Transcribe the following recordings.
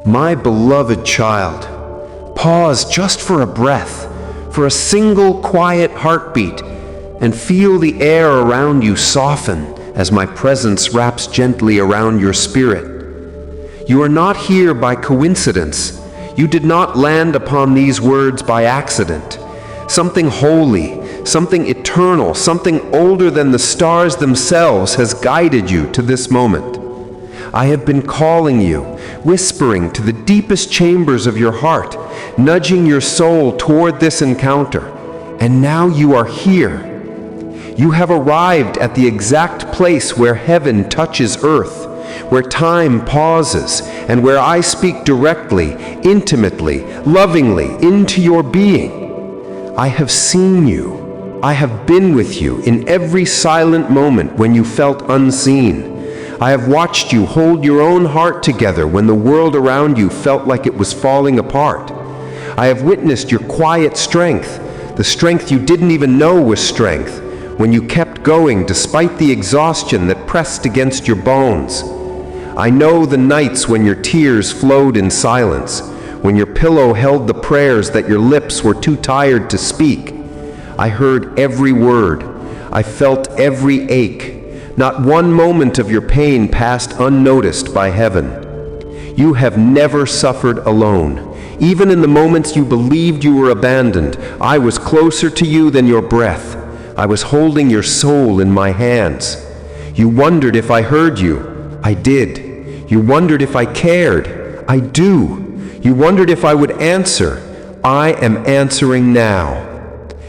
My beloved child, pause just for a breath, for a single quiet heartbeat, and feel the air around you soften as my presence wraps gently around your spirit. You are not here by coincidence. You did not land upon these words by accident. Something holy, something eternal, something older than the stars themselves has guided you to this moment. I have been calling you, whispering to the deepest chambers of your heart, nudging your soul toward this encounter. And now you are here. You have arrived at the exact place where heaven touches earth, where time pauses, and where I speak directly, intimately, lovingly into your being. I have seen you. I have been with you in every silent moment when you felt unseen. I have watched you hold your own heart together when the world around you felt like it was falling apart. I have witnessed your quiet strength, the strength you didn't even know was strength, when you kept going despite the exhaustion that pressed against your bones. I know the nights when your tears flowed in silence, when your pillow held the prayers that your lips were too tired to speak. I heard every word. I felt every ache. Not one moment of your pain passed unnoticed by heaven. You have never suffered alone. Even in the moments you believed you were abandoned, I was closer to you than your breath. I was holding your soul in my hands. You wondered if I heard you. I did. You wondered if I cared. I do. You wondered if I would answer. I am answering now.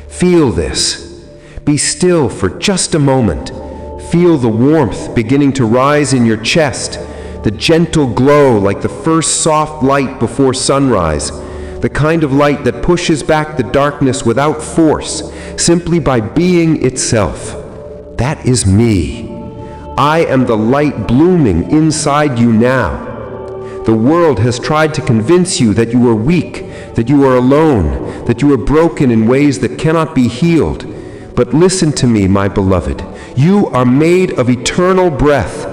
Feel this. Be still for just a moment. Feel the warmth beginning to rise in your chest, the gentle glow like the first soft light before sunrise, the kind of light that pushes back the darkness without force, simply by being itself. That is me. I am the light blooming inside you now. The world has tried to convince you that you are weak, that you are alone, that you are broken in ways that cannot be healed. But listen to me, my beloved. You are made of eternal breath.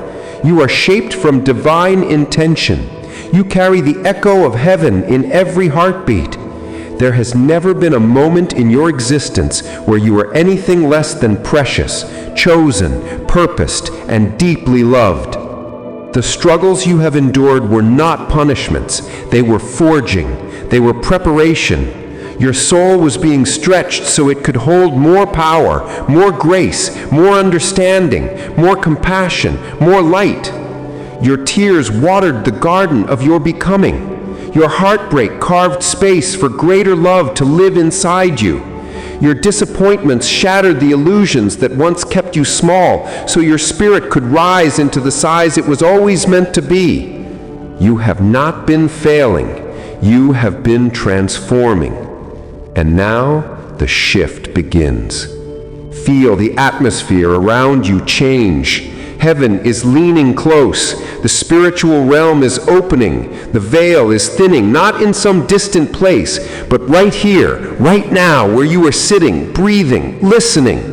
You are shaped from divine intention. You carry the echo of heaven in every heartbeat. There has never been a moment in your existence where you were anything less than precious, chosen, purposed, and deeply loved. The struggles you have endured were not punishments. They were forging. They were preparation. Your soul was being stretched so it could hold more power, more grace, more understanding, more compassion, more light. Your tears watered the garden of your becoming. Your heartbreak carved space for greater love to live inside you. Your disappointments shattered the illusions that once kept you small so your spirit could rise into the size it was always meant to be. You have not been failing. You have been transforming. And now the shift begins. Feel the atmosphere around you change. Heaven is leaning close. The spiritual realm is opening. The veil is thinning, not in some distant place, but right here, right now, where you are sitting, breathing, listening.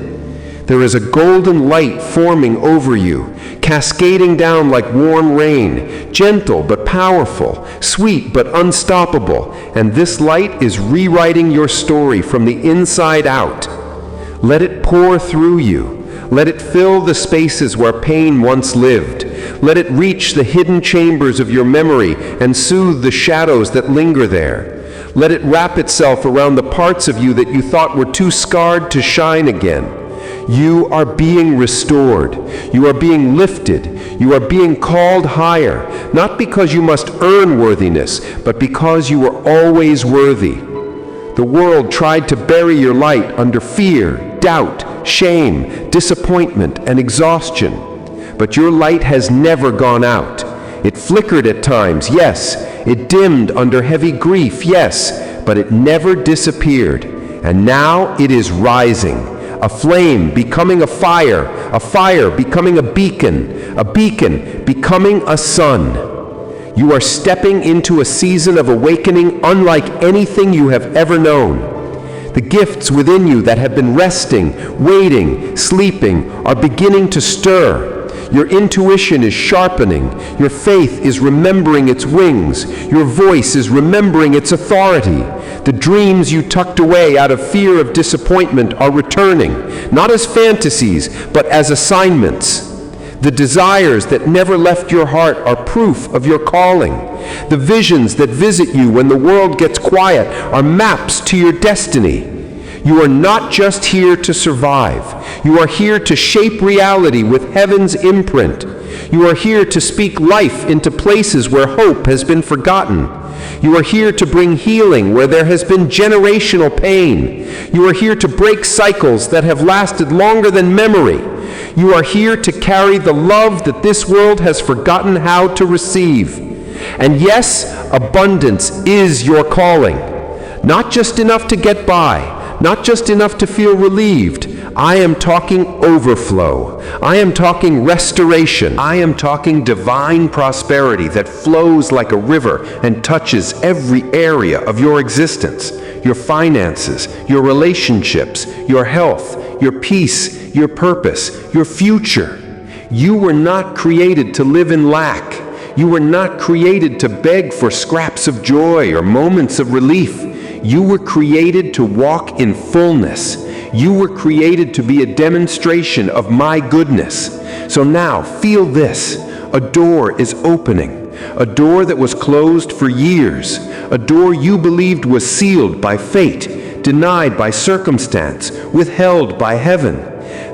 There is a golden light forming over you, cascading down like warm rain, gentle but powerful, sweet but unstoppable, and this light is rewriting your story from the inside out. Let it pour through you. Let it fill the spaces where pain once lived. Let it reach the hidden chambers of your memory and soothe the shadows that linger there. Let it wrap itself around the parts of you that you thought were too scarred to shine again. You are being restored. You are being lifted. You are being called higher, not because you must earn worthiness, but because you are always worthy. The world tried to bury your light under fear, doubt, shame, disappointment, and exhaustion. But your light has never gone out. It flickered at times, yes. It dimmed under heavy grief, yes. But it never disappeared. And now it is rising. A flame becoming a fire becoming a beacon becoming a sun. You are stepping into a season of awakening unlike anything you have ever known. The gifts within you that have been resting, waiting, sleeping are beginning to stir. Your intuition is sharpening. Your faith is remembering its wings. Your voice is remembering its authority. The dreams you tucked away out of fear of disappointment are returning, not as fantasies, but as assignments. The desires that never left your heart are proof of your calling. The visions that visit you when the world gets quiet are maps to your destiny. You are not just here to survive. You are here to shape reality with heaven's imprint. You are here to speak life into places where hope has been forgotten. You are here to bring healing where there has been generational pain. You are here to break cycles that have lasted longer than memory. You are here to carry the love that this world has forgotten how to receive. And yes, abundance is your calling. Not just enough to get by, not just enough to feel relieved. I am talking overflow. I am talking restoration. I am talking divine prosperity that flows like a river and touches every area of your existence. Your finances, your relationships, your health, your peace, your purpose, your future. You were not created to live in lack. You were not created to beg for scraps of joy or moments of relief. You were created to walk in fullness. You were created to be a demonstration of my goodness. So now, feel this. A door is opening. A door that was closed for years. A door you believed was sealed by fate, denied by circumstance, withheld by heaven.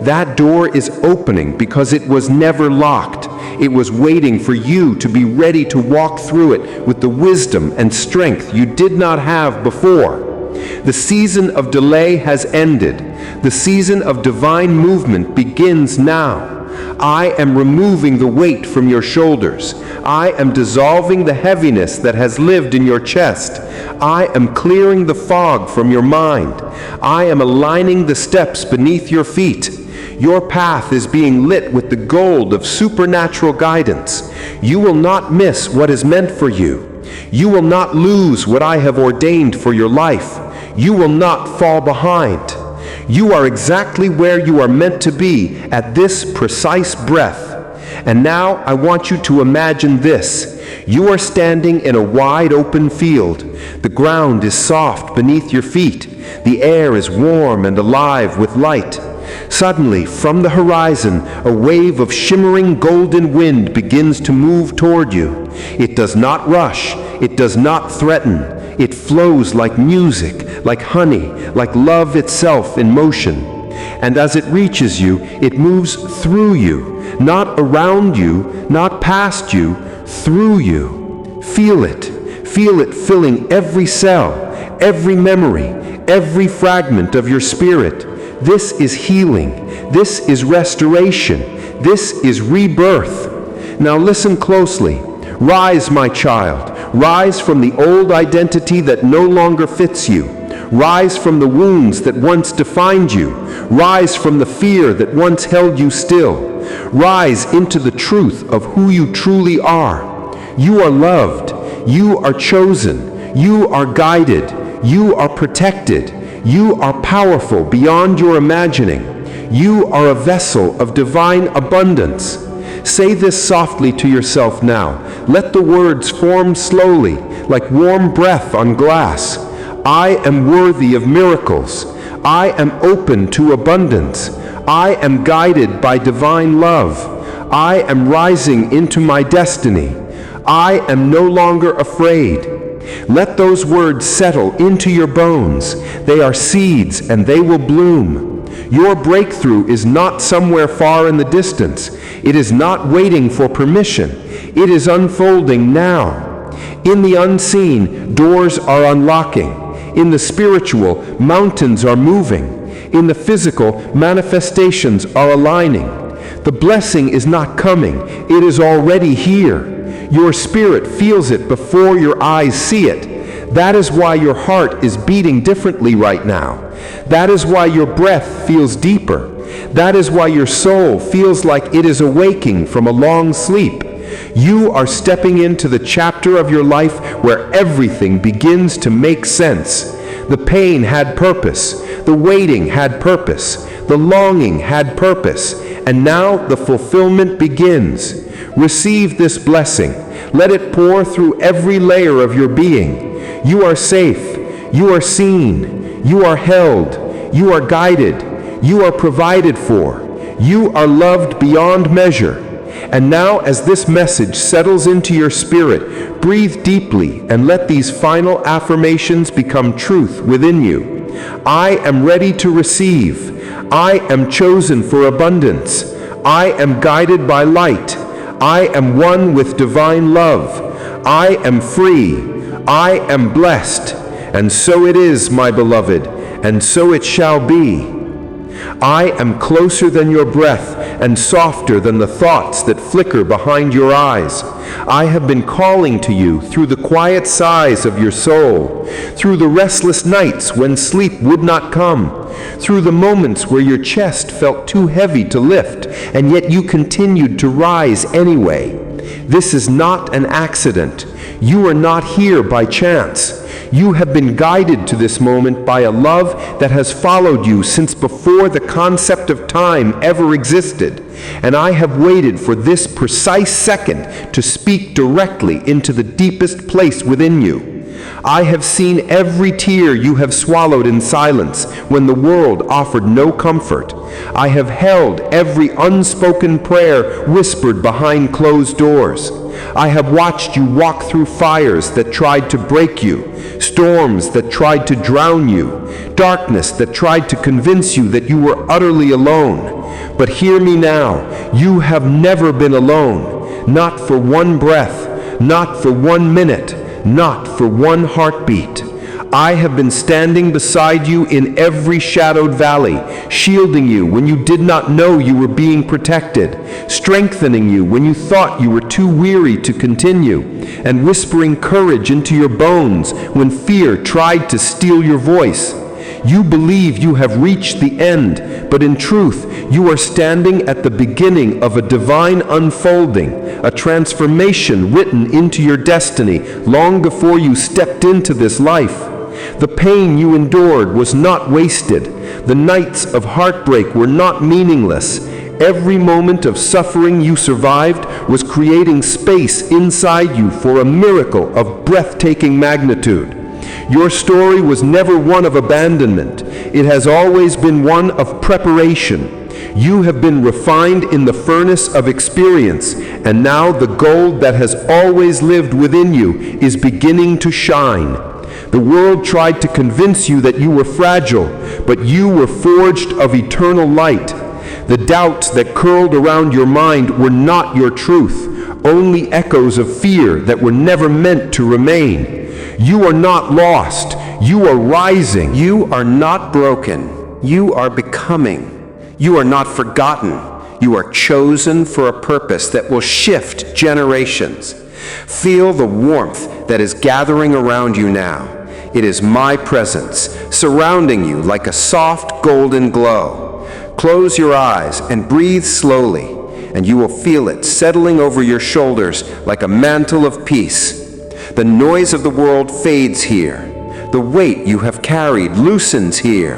That door is opening because it was never locked. It was waiting for you to be ready to walk through it with the wisdom and strength you did not have before. The season of delay has ended. The season of divine movement begins now. I am removing the weight from your shoulders. I am dissolving the heaviness that has lived in your chest. I am clearing the fog from your mind. I am aligning the steps beneath your feet. Your path is being lit with the gold of supernatural guidance. You will not miss what is meant for you. You will not lose what I have ordained for your life. You will not fall behind. You are exactly where you are meant to be at this precise breath. And now I want you to imagine this. You are standing in a wide open field. The ground is soft beneath your feet. The air is warm and alive with light. Suddenly, from the horizon, a wave of shimmering golden wind begins to move toward you. It does not rush. It does not threaten. It flows like music, like honey, like love itself in motion. And as it reaches you, it moves through you, not around you, not past you, through you. Feel it filling every cell, every memory, every fragment of your spirit. This is healing. This is restoration. This is rebirth. Now listen closely. Rise, my child. Rise from the old identity that no longer fits you. Rise from the wounds that once defined you. Rise from the fear that once held you still. Rise into the truth of who you truly are. You are loved. You are chosen. You are guided. You are protected. You are powerful beyond your imagining. You are a vessel of divine abundance. Say this softly to yourself now. Let the words form slowly, like warm breath on glass. I am worthy of miracles. I am open to abundance. I am guided by divine love. I am rising into my destiny. I am no longer afraid. Let those words settle into your bones. They are seeds and they will bloom. Your breakthrough is not somewhere far in the distance. It is not waiting for permission. It is unfolding now. In the unseen, doors are unlocking. In the spiritual, mountains are moving. In the physical, manifestations are aligning. The blessing is not coming. It is already here. Your spirit feels it before your eyes see it. That is why your heart is beating differently right now. That is why your breath feels deeper. That is why your soul feels like it is awaking from a long sleep. You are stepping into the chapter of your life where everything begins to make sense. The pain had purpose. The waiting had purpose. The longing had purpose, and now the fulfillment begins. Receive this blessing. Let it pour through every layer of your being. You are safe. You are seen. You are held. You are guided. You are provided for. You are loved beyond measure. And now, as this message settles into your spirit, breathe deeply and let these final affirmations become truth within you. I am ready to receive. I am chosen for abundance. I am guided by light. I am one with divine love. I am free. I am blessed. And so it is, my beloved, and so it shall be. I am closer than your breath and softer than the thoughts that flicker behind your eyes. I have been calling to you through the quiet sighs of your soul, through the restless nights when sleep would not come, through the moments where your chest felt too heavy to lift, and yet you continued to rise anyway. This is not an accident. You are not here by chance. You have been guided to this moment by a love that has followed you since before the concept of time ever existed. And I have waited for this precise second to speak directly into the deepest place within you. I have seen every tear you have swallowed in silence when the world offered no comfort. I have held every unspoken prayer whispered behind closed doors. I have watched you walk through fires that tried to break you, storms that tried to drown you, darkness that tried to convince you that you were utterly alone. But hear me now, you have never been alone, not for one breath, not for 1 minute, not for one heartbeat. I have been standing beside you in every shadowed valley, shielding you when you did not know you were being protected, strengthening you when you thought you were too weary to continue, and whispering courage into your bones when fear tried to steal your voice. You believe you have reached the end, but in truth, you are standing at the beginning of a divine unfolding, a transformation written into your destiny long before you stepped into this life. The pain you endured was not wasted. The nights of heartbreak were not meaningless. Every moment of suffering you survived was creating space inside you for a miracle of breathtaking magnitude. Your story was never one of abandonment. It has always been one of preparation. You have been refined in the furnace of experience, and now the gold that has always lived within you is beginning to shine. The world tried to convince you that you were fragile, but you were forged of eternal light. The doubts that curled around your mind were not your truth, only echoes of fear that were never meant to remain. You are not lost. You are rising. You are not broken. You are becoming. You are not forgotten. You are chosen for a purpose that will shift generations. Feel the warmth that is gathering around you now. It is my presence, surrounding you like a soft golden glow. Close your eyes and breathe slowly, and you will feel it settling over your shoulders like a mantle of peace. The noise of the world fades here. The weight you have carried loosens here.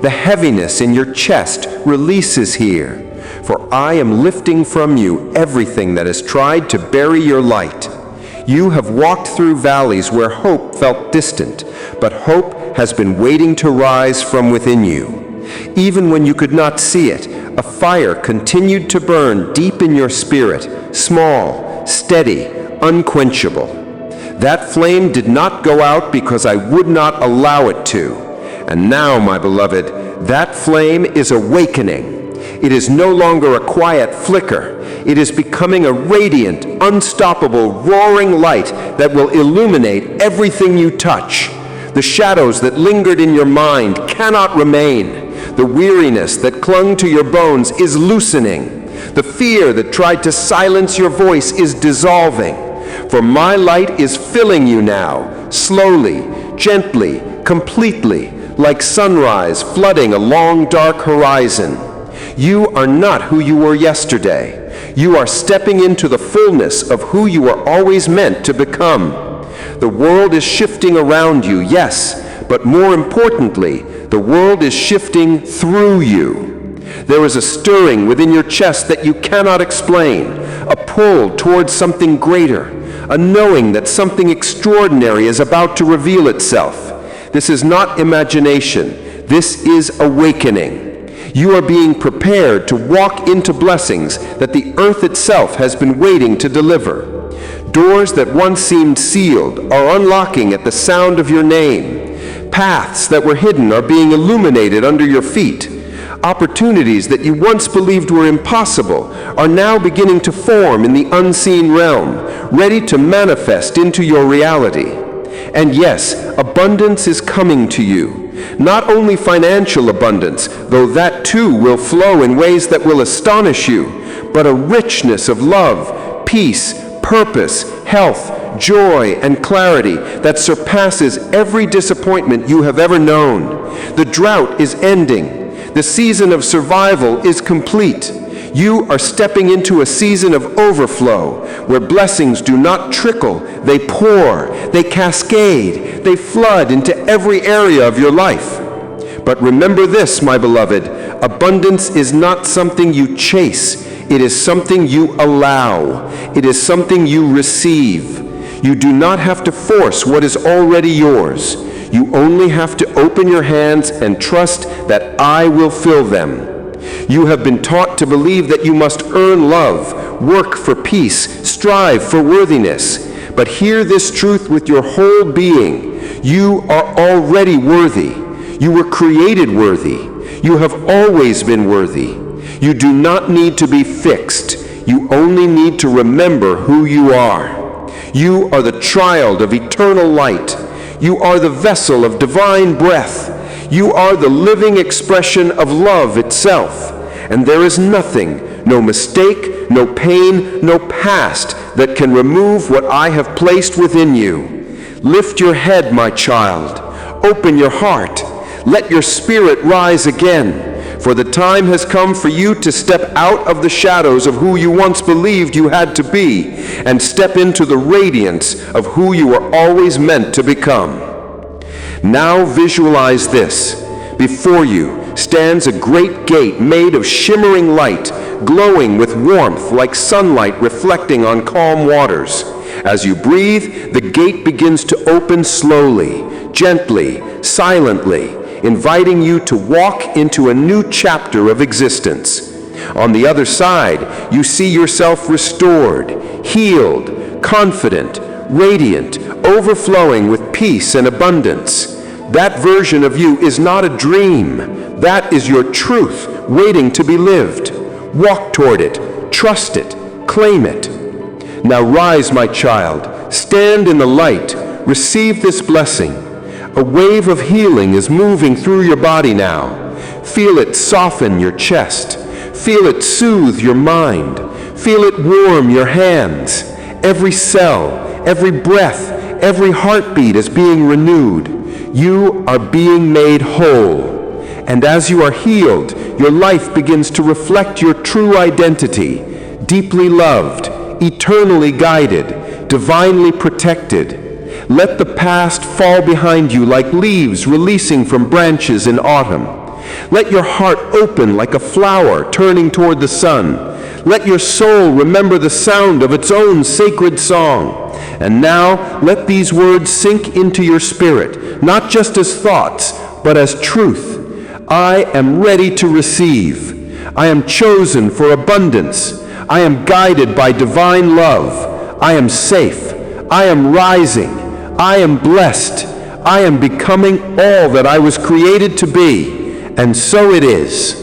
The heaviness in your chest releases here. For I am lifting from you everything that has tried to bury your light. You have walked through valleys where hope felt distant, but hope has been waiting to rise from within you. Even when you could not see it, a fire continued to burn deep in your spirit, small, steady, unquenchable. That flame did not go out because I would not allow it to. And now, my beloved, that flame is awakening. It is no longer a quiet flicker. It is becoming a radiant, unstoppable, roaring light that will illuminate everything you touch. The shadows that lingered in your mind cannot remain. The weariness that clung to your bones is loosening. The fear that tried to silence your voice is dissolving. For my light is filling you now, slowly, gently, completely, like sunrise flooding a long dark horizon. You are not who you were yesterday. You are stepping into the fullness of who you are always meant to become. The world is shifting around you, yes, but more importantly, the world is shifting through you. There is a stirring within your chest that you cannot explain, a pull towards something greater, a knowing that something extraordinary is about to reveal itself. This is not imagination. This is awakening. You are being prepared to walk into blessings that the earth itself has been waiting to deliver. Doors that once seemed sealed are unlocking at the sound of your name. Paths that were hidden are being illuminated under your feet. Opportunities that you once believed were impossible are now beginning to form in the unseen realm, ready to manifest into your reality. And yes, abundance is coming to you. Not only financial abundance, though that too will flow in ways that will astonish you, but a richness of love, peace, purpose, health, joy, and clarity that surpasses every disappointment you have ever known. The drought is ending. The season of survival is complete. You are stepping into a season of overflow, where blessings do not trickle, they pour, they cascade, they flood into every area of your life. But remember this, my beloved, abundance is not something you chase. It is something you allow. It is something you receive. You do not have to force what is already yours. You only have to open your hands and trust that I will fill them. You have been taught to believe that you must earn love, work for peace, strive for worthiness. But hear this truth with your whole being. You are already worthy. You were created worthy. You have always been worthy. You do not need to be fixed. You only need to remember who you are. You are the child of eternal light. You are the vessel of divine breath. You are the living expression of love itself. And there is nothing, no mistake, no pain, no past that can remove what I have placed within you. Lift your head, my child. Open your heart. Let your spirit rise again. For the time has come for you to step out of the shadows of who you once believed you had to be and step into the radiance of who you were always meant to become. Now visualize this. Before you stands a great gate made of shimmering light, glowing with warmth like sunlight reflecting on calm waters. As you breathe, the gate begins to open slowly, gently, silently, inviting you to walk into a new chapter of existence. On the other side, you see yourself restored, healed, confident, radiant, overflowing with peace and abundance. That version of you is not a dream. That is your truth, waiting to be lived. Walk toward it, trust it, claim it. Now rise, my child, stand in the light, receive this blessing. A wave of healing is moving through your body now. Feel it soften your chest. Feel it soothe your mind. Feel it warm your hands. Every cell, every breath, every heartbeat is being renewed. You are being made whole. And as you are healed, your life begins to reflect your true identity, deeply loved, eternally guided, divinely protected. Let the past fall behind you like leaves releasing from branches in autumn. Let your heart open like a flower turning toward the sun. Let your soul remember the sound of its own sacred song. And now let these words sink into your spirit, not just as thoughts, but as truth. I am ready to receive. I am chosen for abundance. I am guided by divine love. I am safe. I am rising. I am blessed. I am becoming all that I was created to be. And so it is.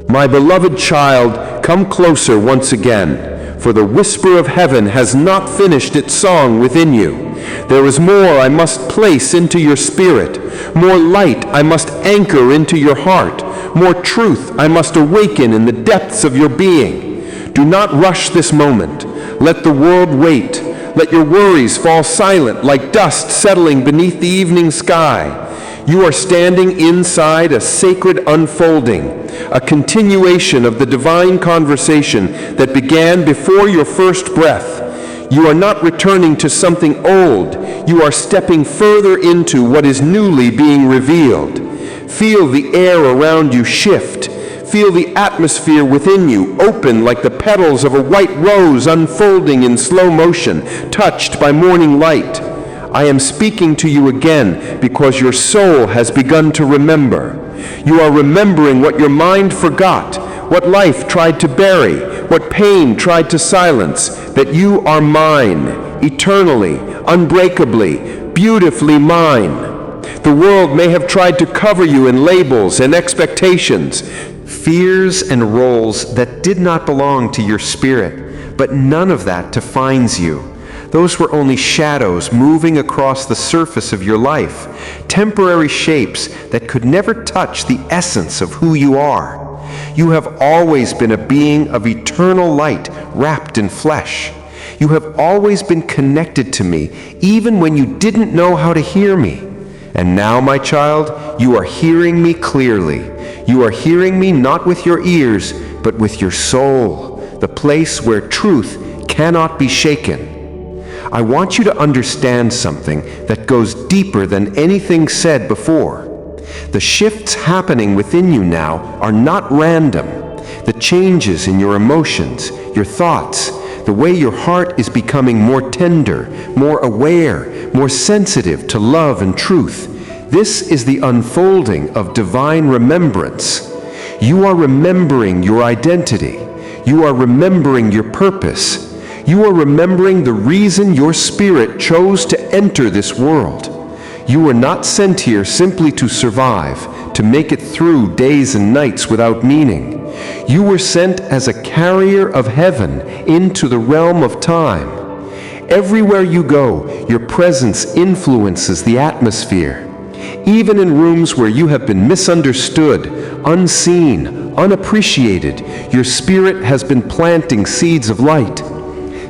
My beloved child, come closer once again, for the whisper of heaven has not finished its song within you. There is more I must place into your spirit, more light I must anchor into your heart, more truth I must awaken in the depths of your being. Do not rush this moment. Let the world wait. Let your worries fall silent like dust settling beneath the evening sky. You are standing inside a sacred unfolding, a continuation of the divine conversation that began before your first breath. You are not returning to something old. You are stepping further into what is newly being revealed. Feel the air around you shift. Feel the atmosphere within you open like the petals of a white rose unfolding in slow motion, touched by morning light. I am speaking to you again because your soul has begun to remember. You are remembering what your mind forgot, what life tried to bury, what pain tried to silence, that you are mine, eternally, unbreakably, beautifully mine. The world may have tried to cover you in labels and expectations, fears and roles that did not belong to your spirit, but none of that defines you. Those were only shadows moving across the surface of your life, temporary shapes that could never touch the essence of who you are. You have always been a being of eternal light wrapped in flesh. You have always been connected to me, even when you didn't know how to hear me. And now, my child, you are hearing me clearly. You are hearing me not with your ears, but with your soul, the place where truth cannot be shaken. I want you to understand something that goes deeper than anything said before. The shifts happening within you now are not random. The changes in your emotions, your thoughts, the way your heart is becoming more tender, more aware, more sensitive to love and truth. This is the unfolding of divine remembrance. You are remembering your identity. You are remembering your purpose. You are remembering the reason your spirit chose to enter this world. You were not sent here simply to survive, to make it through days and nights without meaning. You were sent as a carrier of heaven into the realm of time. Everywhere you go, your presence influences the atmosphere. Even in rooms where you have been misunderstood, unseen, unappreciated, your spirit has been planting seeds of light.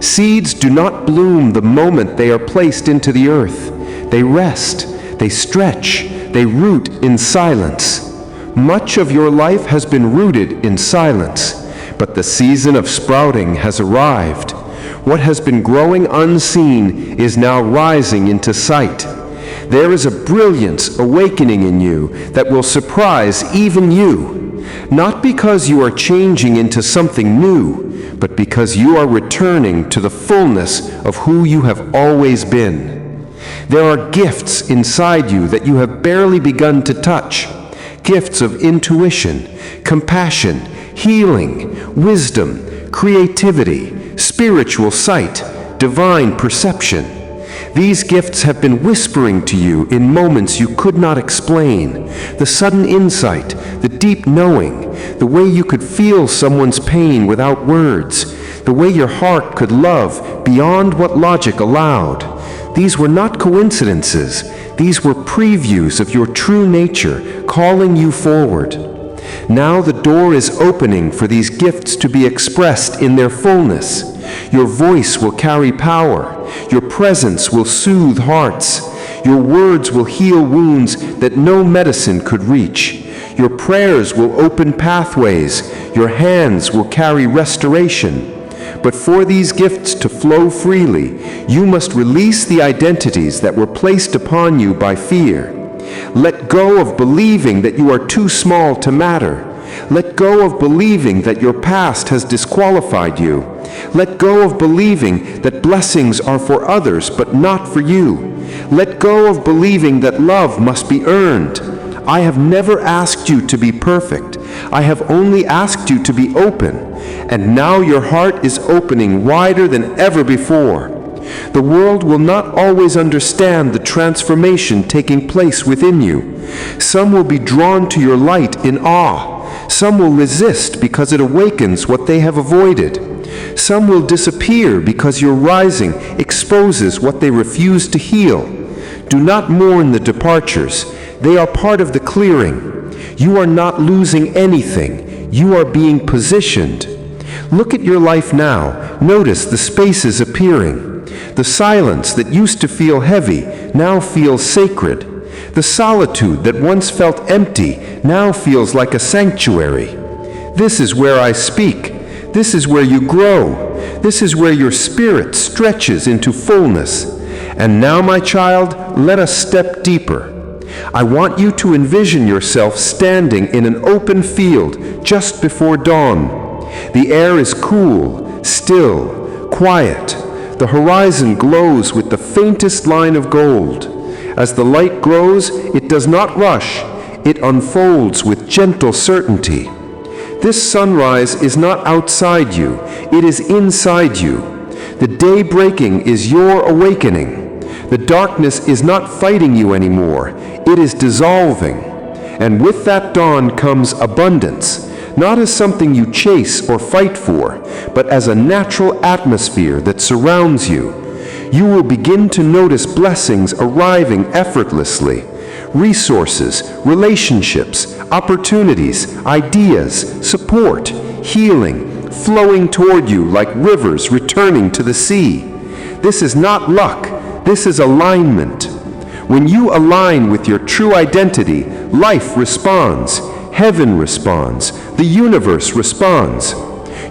Seeds do not bloom the moment they are placed into the earth. They rest, they stretch, they root in silence. Much of your life has been rooted in silence, but the season of sprouting has arrived. What has been growing unseen is now rising into sight. There is a brilliance awakening in you that will surprise even you, not because you are changing into something new, but because you are returning to the fullness of who you have always been. There are gifts inside you that you have barely begun to touch. Gifts of intuition, compassion, healing, wisdom, creativity, spiritual sight, divine perception. These gifts have been whispering to you in moments you could not explain. The sudden insight, the deep knowing, the way you could feel someone's pain without words, the way your heart could love beyond what logic allowed. These were not coincidences. These were previews of your true nature calling you forward. Now the door is opening for these gifts to be expressed in their fullness. Your voice will carry power. Your presence will soothe hearts. Your words will heal wounds that no medicine could reach. Your prayers will open pathways. Your hands will carry restoration. But for these gifts to flow freely, you must release the identities that were placed upon you by fear. Let go of believing that you are too small to matter. Let go of believing that your past has disqualified you. Let go of believing that blessings are for others but not for you. Let go of believing that love must be earned. I have never asked you to be perfect. I have only asked you to be open. And now your heart is opening wider than ever before. The world will not always understand the transformation taking place within you. Some will be drawn to your light in awe. Some will resist because it awakens what they have avoided. Some will disappear because your rising exposes what they refuse to heal. Do not mourn the departures. They are part of the clearing. You are not losing anything. You are being positioned. Look at your life now. Notice the spaces appearing. The silence that used to feel heavy now feels sacred. The solitude that once felt empty now feels like a sanctuary. This is where I speak. This is where you grow. This is where your spirit stretches into fullness. And now, my child, let us step deeper. I want you to envision yourself standing in an open field just before dawn. The air is cool, still, quiet. The horizon glows with the faintest line of gold. As the light grows, it does not rush. It unfolds with gentle certainty. This sunrise is not outside you, it is inside you. The day breaking is your awakening. The darkness is not fighting you anymore, it is dissolving. And with that dawn comes abundance, not as something you chase or fight for, but as a natural atmosphere that surrounds you. You will begin to notice blessings arriving effortlessly. Resources, relationships, opportunities, ideas, support, healing, flowing toward you like rivers returning to the sea. This is not luck, this is alignment. When you align with your true identity, life responds, heaven responds, the universe responds.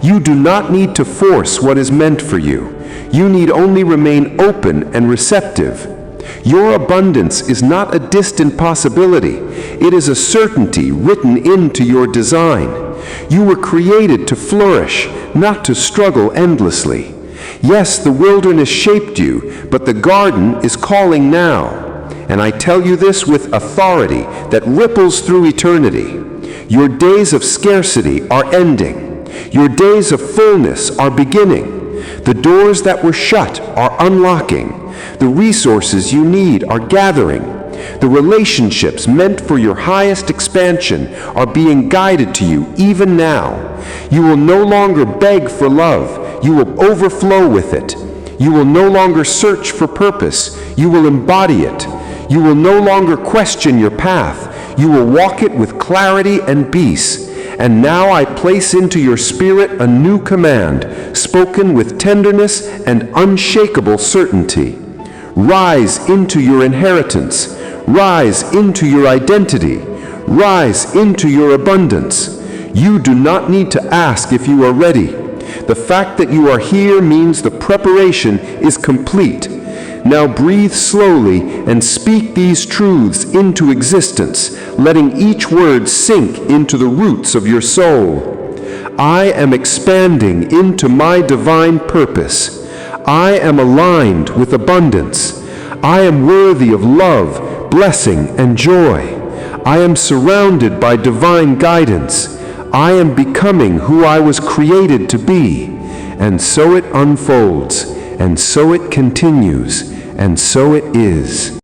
You do not need to force what is meant for you. You need only remain open and receptive. Your abundance is not a distant possibility. It is a certainty written into your design. You were created to flourish, not to struggle endlessly. Yes, the wilderness shaped you, but the garden is calling now. And I tell you this with authority that ripples through eternity. Your days of scarcity are ending. Your days of fullness are beginning. The doors that were shut are unlocking. The resources you need are gathering. The relationships meant for your highest expansion are being guided to you even now. You will no longer beg for love. You will overflow with it. You will no longer search for purpose. You will embody it. You will no longer question your path. You will walk it with clarity and peace. And now I place into your spirit a new command, spoken with tenderness and unshakable certainty. Rise into your inheritance. Rise into your identity. Rise into your abundance. You do not need to ask if you are ready. The fact that you are here means the preparation is complete. Now breathe slowly and speak these truths into existence, letting each word sink into the roots of your soul. I am expanding into my divine purpose. I am aligned with abundance. I am worthy of love, blessing, and joy. I am surrounded by divine guidance. I am becoming who I was created to be. And so it unfolds, and so it continues, and so it is.